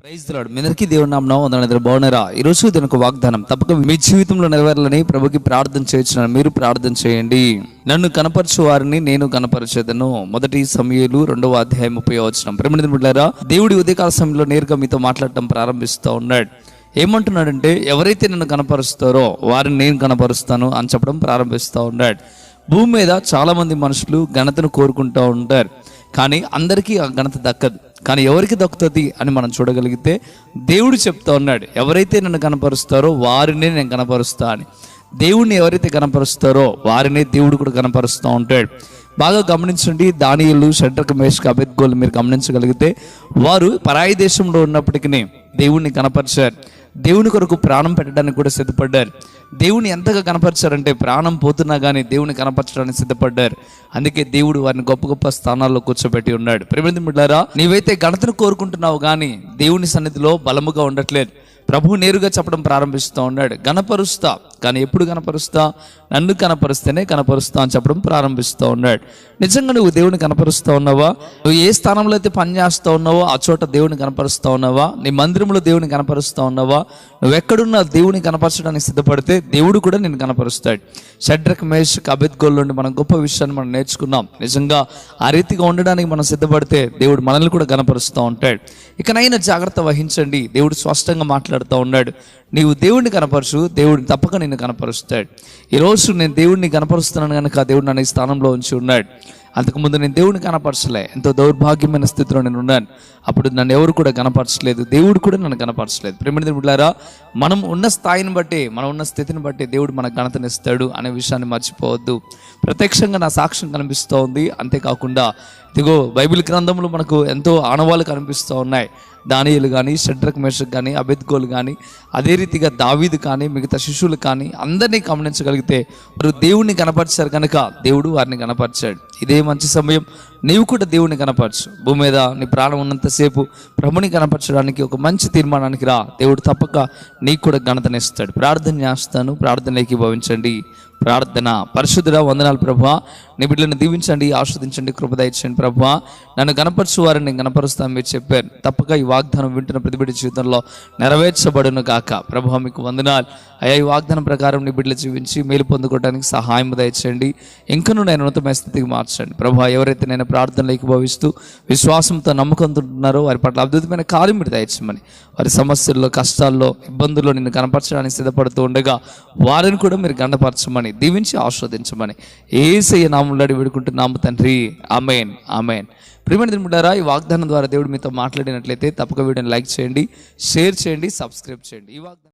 Praise the lord. మీ అందరికీ దేవుని నామమున వందనాలు. బాగున్నారా? ఈరోజు దీని ఒక వాగ్దానం తప్పక మీ జీవితంలో నెరవేరాలని ప్రభుకి ప్రార్థన చేయించున్నాను. మీరు ప్రార్థన చేయండి. నన్ను కనపరచు వారిని నేను కనపరచేదను. 1 సమూయేలు 2:30 ప్రేమని బిడ్డలారా, దేవుడి ఉదయకాల సమయంలో నేరుగా మీతో మాట్లాడటం ప్రారంభిస్తూ ఉన్నాడు. ఏమంటున్నాడంటే, ఎవరైతే నన్ను కనపరుస్తారో వారిని నేను కనపరుస్తాను అని చెప్పడం ప్రారంభిస్తూ ఉన్నాడు. భూమి మీద చాలా మంది మనుషులు ఘనతను కోరుకుంటూ ఉంటారు, కానీ అందరికీ ఆ ఘనత దక్కదు. కానీ ఎవరికి దక్కుతుంది అని మనం చూడగలిగితే దేవుడు చెప్తా ఉన్నాడు, ఎవరైతే నన్ను కనపరుస్తారో వారినే నేను కనపరుస్తా అని. దేవుడిని ఎవరైతే కనపరుస్తారో వారినే దేవుడు కూడా కనపరుస్తూ ఉంటాడు. బాగా గమనించండి, దానియేలు, షడ్రక్, మేషక్, అబేద్నెగోలు మీరు గమనించగలిగితే వారు పరాయి దేశంలో ఉన్నప్పటికీ దేవుణ్ణి కనపరిచారు. దేవుని కొరకు ప్రాణం పెట్టడానికి కూడా సిద్ధపడ్డారు. దేవుని ఎంతగా కనపరిచారంటే ప్రాణం పోతున్నా కానీ దేవుని కనపరచడానికి సిద్ధపడ్డారు. అందుకే దేవుడు వారిని గొప్ప గొప్ప స్థానాల్లో కూర్చోబెట్టి ఉన్నాడు. ప్రియమైన బిడ్డలారా, నీవైతే ఘనతను కోరుకుంటున్నావు కానీ దేవుని సన్నిధిలో బలముగా ఉండట్లేదు. ప్రభువు నేరుగా చెప్పడం ప్రారంభిస్తూ ఉన్నాడు, గణపరుస్తా, కానీ ఎప్పుడు కనపరుస్తా? నన్ను కనపరిస్తేనే కనపరుస్తా అని చెప్పడం ప్రారంభిస్తూ ఉన్నాడు. నిజంగా నువ్వు దేవుని కనపరుస్తూ ఉన్నావా? నువ్వు ఏ స్థానంలో అయితే పని చేస్తూ ఉన్నావో ఆ చోట దేవుని కనపరుస్తూ ఉన్నావా? నీ మందిరంలో దేవుని కనపరుస్తూ ఉన్నావా? నువ్వు ఎక్కడున్నా దేవుని కనపరచడానికి సిద్ధపడితే దేవుడు కూడా నిన్ను కనపరుస్తాడు. షడ్రక్, మేషక్, అబేద్నెగోల నుండి మనం గొప్ప విషయాన్ని మనం నేర్చుకున్నాం. నిజంగా ఆ రీతిగా ఉండడానికి మనం సిద్ధపడితే దేవుడు మనల్ని కూడా కనపరుస్తూ ఉంటాడు. ఇకనైనా జాగ్రత్త వహించండి. దేవుడు స్పష్టంగా మాట్లాడుతూ ఉన్నాడు, నీవు దేవుడిని కనపరచు, దేవుడిని తప్పక నిన్ను కనపరుస్తాడు. ఈరోజు నేను దేవుడిని కనపరుస్తున్నాను కనుక దేవుడు నన్ను ఈ స్థానంలో ఉంచి ఉన్నాడు. అంతకుముందు నేను దేవుడిని కనపరచలే, ఎంతో దౌర్భాగ్యమైన స్థితిలో నేను ఉన్నాను. అప్పుడు నన్ను ఎవరు కూడా కనపరచలేదు, దేవుడు కూడా నన్ను కనపరచలేదు. ప్రియమైన బిడ్డలారా, మనం ఉన్న స్థాయిని బట్టి, మనం ఉన్న స్థితిని బట్టి దేవుడు మనకు ఘనతనిస్తాడు అనే విషయాన్ని మర్చిపోవద్దు. ప్రత్యక్షంగా నా సాక్ష్యం కనిపిస్తూ ఉంది. అంతేకాకుండా ఇదిగో బైబిల్ గ్రంథంలో మనకు ఎంతో ఆనవాళ్ళు కనిపిస్తూ ఉన్నాయి. దానియేలు కానీ, షడ్రక్, మేషక్ కానీ, అబేద్నెగోలు కానీ, అదే రీతిగా దావీదు కానీ, మిగతా శిష్యులు కానీ అందరినీ గమనించగలిగితే వారు దేవుణ్ణి కనపరిచారు కనుక దేవుడు వారిని కనపరిచాడు. ఇదే మంచి సమయం, నీవు కూడా దేవుణ్ణి కనపరచు. భూమి మీద నీ ప్రాణం ఉన్నంతసేపు ప్రభుని కనపరచడానికి ఒక మంచి తీర్మానానికి రా. దేవుడు తప్పక నీకు కూడా ఘనతనిస్తాడు. ప్రార్థన చేస్తాను, ప్రార్థనలోకి భావించండి. ప్రార్థన. పరిశుద్ధుడా, వందనాలు ప్రభువా, నీ బిడ్డలను దీవించండి, ఆస్వాదించండి, కృప దయచేయండి ప్రభువా. నన్ను కనపరచు వారిని నేను కనపరుస్తాను మీరు చెప్పారు. తప్పక ఈ వాగ్దానం వింటున్న ప్రతి బిడ్డ జీవితంలో నెరవేర్చబడును గాక. ప్రభువా, మీకు వందనాలు అయ్యా. ఈ వాగ్దానం ప్రకారం నీ బిడ్డలు జీవించి మేలు పొందుకోవడానికి సహాయం దయచేయండి. ఇంకనూ నేను ఉన్నతమైన స్థితికి మార్చండి ప్రభువా. ఎవరైతే నేను ప్రార్థనలోకి భావిస్తూ విశ్వాసంతో నమ్మకంతో ఉంటున్నారో వారి పట్ల అద్భుతమైన కార్యం మీరు దయచేయమని, వారి సమస్యల్లో, కష్టాల్లో, ఇబ్బందుల్లో నిన్ను కనపరచడానికి సిద్ధపడుతూ ఉండగా వారిని కూడా మీరు గణపరచమని, దీవించి ఆస్వాదించమని యేసయ్య నామములో అడిగి వేడుకుంటున్నాము తండ్రి. ఆమేన్, ఆమేన్. ప్రియమైన బిడ్డలారా, ఈ వాగ్దానం ద్వారా దేవుడు మీతో మాట్లాడినట్లయితే తప్పక వీడియోని లైక్ చేయండి, షేర్ చేయండి, సబ్స్క్రైబ్ చేయండి. ఈ వాగ్దానం